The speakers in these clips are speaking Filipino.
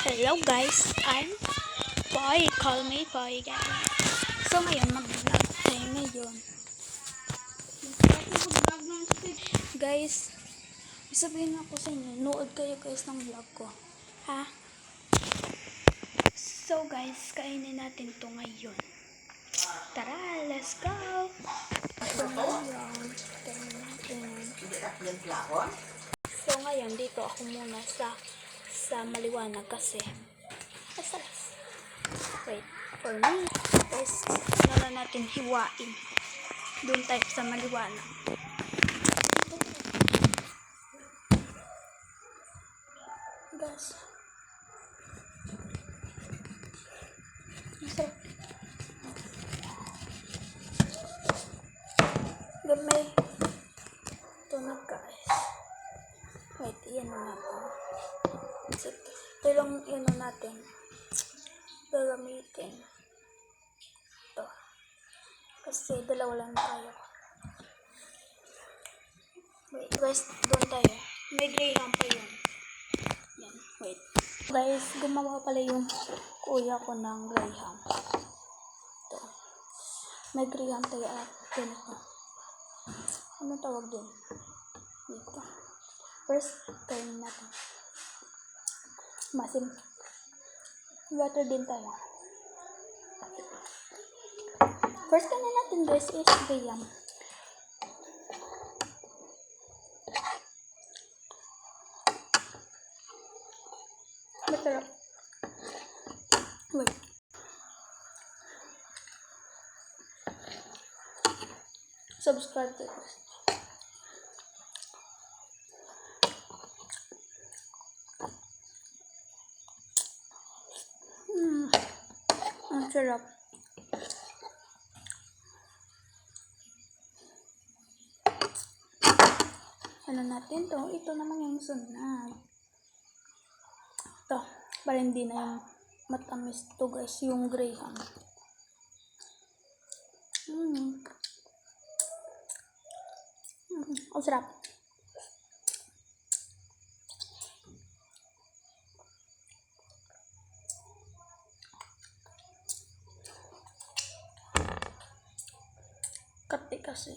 Hello guys, I'm Poy. Call me Poy guys. So ngayon, mag-vlog tayo ngayon. Guys, sabihin ako sa inyo, nood kayo guys ng vlog ko. Ha? So guys, kainin natin to ngayon. Tara, let's go! So ngayon, dito ako muna sa maliwanag kasi wait for me guys, na natin hiwain doon tayo sa maliwanag guys. Masarap gamay ito na guys. Wait, iyan na natin ito lang, iyan na natin gagamitin ito kasi dalawa lang tayo. Wait guys, doon tayo, may graham pa yun. Yan, wait guys, gumawa pala yung kuya ko ng graham. Ito, may graham tayo at ganito. Ano tawag din dito? First time natin masin water din tayo. First time natin guys is graham. Masarap. Wait. Subscribe to us. Ang sarap. Ano natin to? Ito naman yung sunod. Ito. Para hindi na yung matamis to guys. Yung graham. Ang sarap. Kati kasi.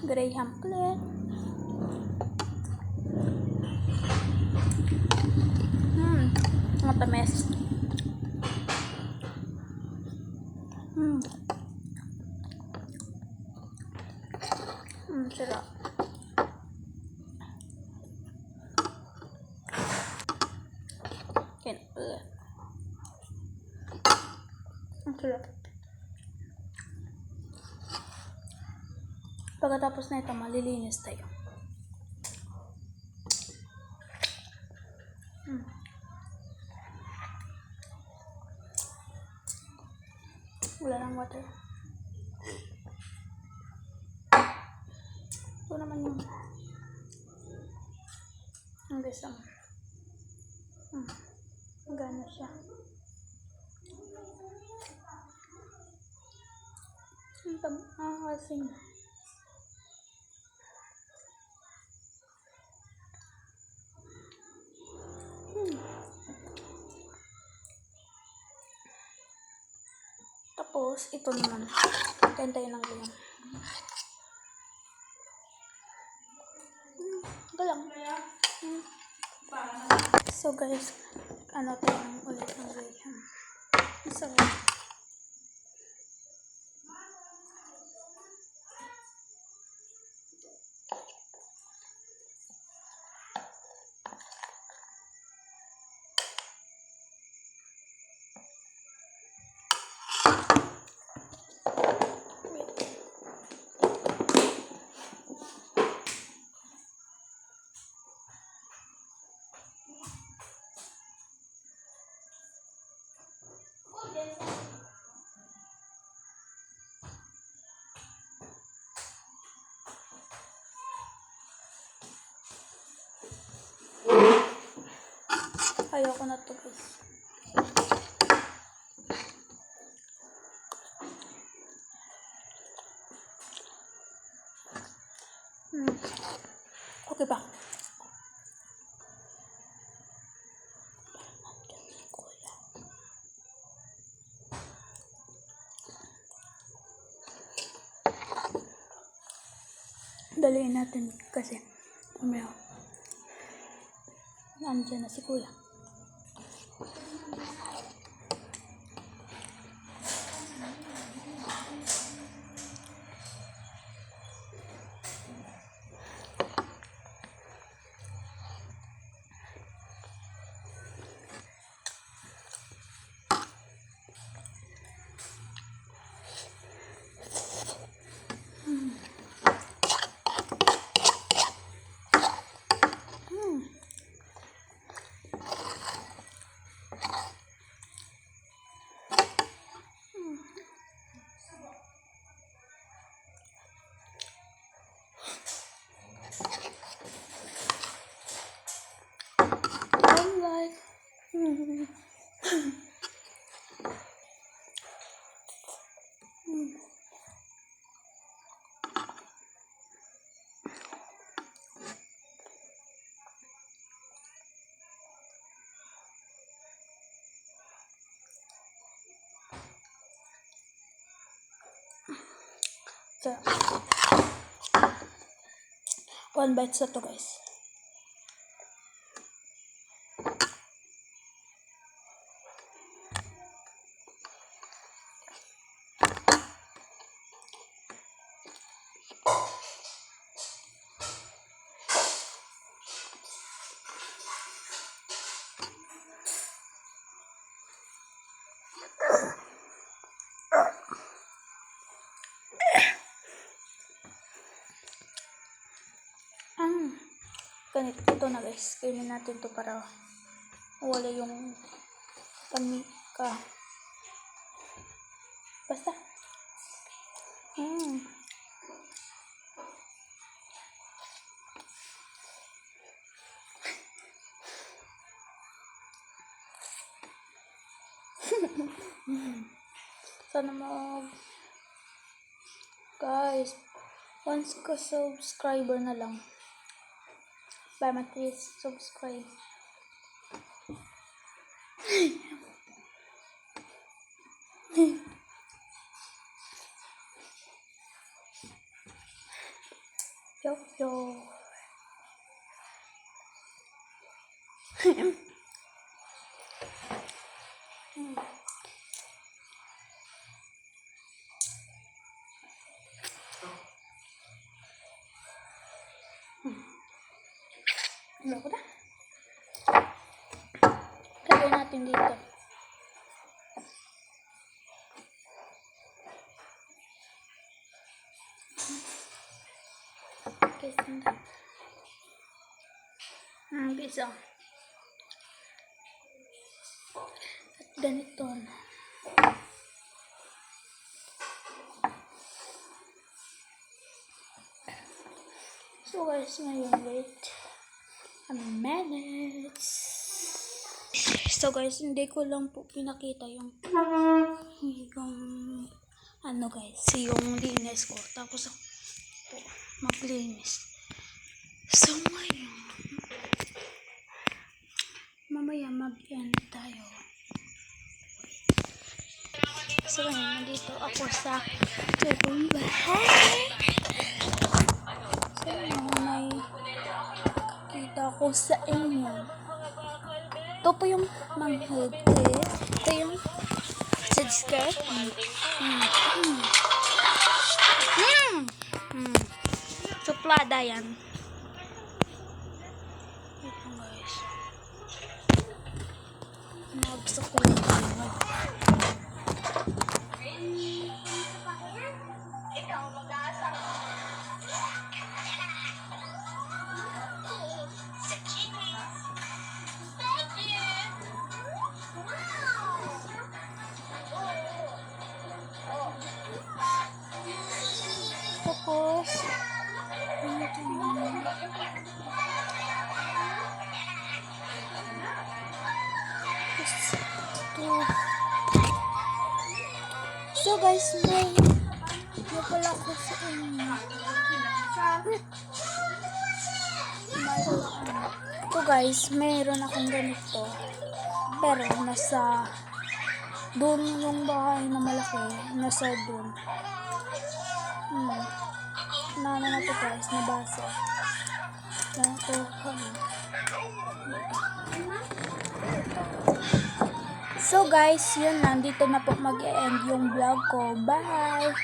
Graham ulit. Matamis. Sarap. Yan ulit. Ang sarap. Pagkatapos na ito, malilinis tayo. Wala ng water. Ito naman yung besang. Magana siya. Ang asin. Tapos, ito naman. Kain tayo ng ganyan. Galang. So guys, ano tayo ulit ng ganyan. So, Ayoko na to guys. Okay pa. Daliin natin kasi mamaya nandiyan na si kuya. Alright. So, 1 bite sa to guys. Ganito na guys, kainin natin to para wala yung panika. Basta. Sana guys, once ka subscriber na lang. Bye, please subscribe. Yo. Ano ko na? Lagay natin dito. Okay, sanda. Bisa. At ganito na. So guys, ngayon wait a minute. So guys, hindi ko lang po pinakita yung ano guys, yung linis ko. Tapos ako po maglinis. So ngayon, mamaya mag-end tayo. So ngayon, nandito ako sa bagong bahay. So may kakita ko sa inyo. Ito po yung manghod. Ito yung subscribe. Suplada yan. Ito guys. Nabsak ko lang yun. Tapos So guys, may pala ako sa inyo. Ito guys, mayroon akong ganito. Pero nasa doon yung bahay na malaki. Nasa doon. Nana na to guys, nabasa. Lang to, So guys, yun lang. Dito na po mag-e-end yung vlog ko. Bye!